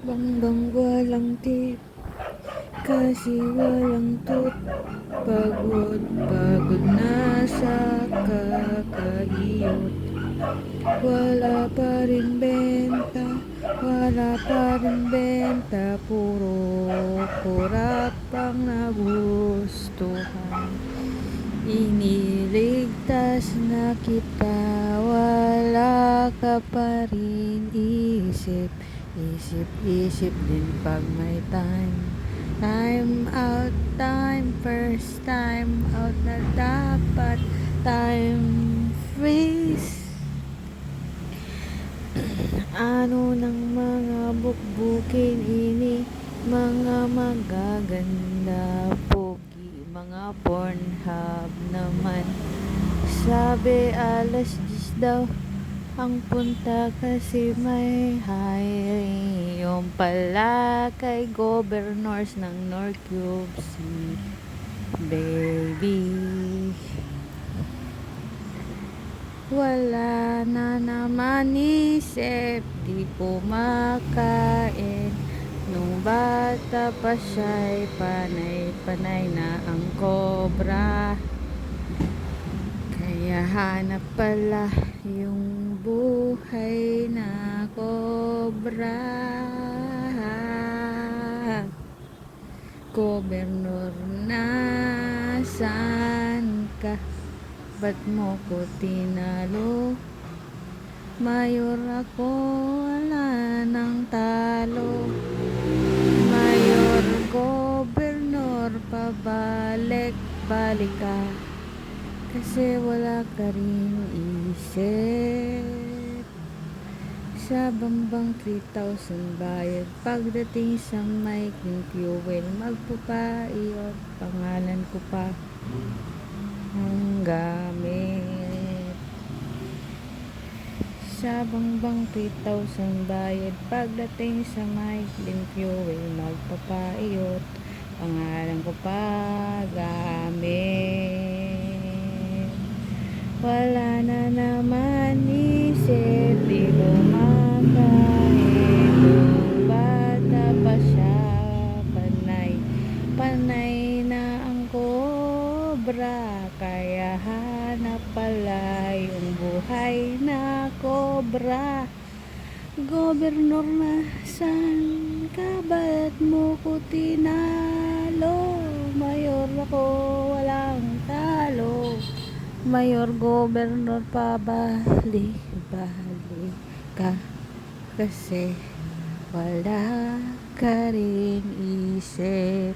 Bangbang walang tip, kasi walang tut. Pagod, pagod na sa kakaiyot. Wala pa rin benta, wala pa rin benta. Puro kurap ang nagustuhan. Iniligtas na kita, wala ka pa rin. Isip, isip, isip din pag may time. Time out, time, first time out na dapat. Time freeze. Ano ng mga bukbukin ini, mga magaganda pogi, mga Pornhub naman. Sabi alas 10 daw ang punta kasi may hiring. Yung pala kay governors ng North Cube si baby. Wala na naman isip, di kumakain. Nung bata pa siya'y panay-panay na ang kobra. Kaya hanap pala yung buhay na kobra. Gobernur, nasaan ka? Ba't mo ko tinalo? Mayor ako, wala nang talo. Mayor, gobernur, pabalik-balik ka. Kasi wala ka rin isip. Sa bambang 3,000 bayad. Pagdating sa maikling fuel, magpapaiot. Pangalan ko pa ang gamit. Sa bambang 3,000 bayad. Pagdating sa maikling fuel, magpapaiot. Pangalan ko pa gamit. Wala na naman isip, di kumakain. Nung bata pa siya, panay, panay na ang kobra. Kaya hanap pala yung buhay na kobra. Gobernur, nasaan ka? Ba't mo ko tinalo? Mayor ako, walang talo. Mayor, gobernur, pabalik-balik ka. Kasi wala ka rin isip.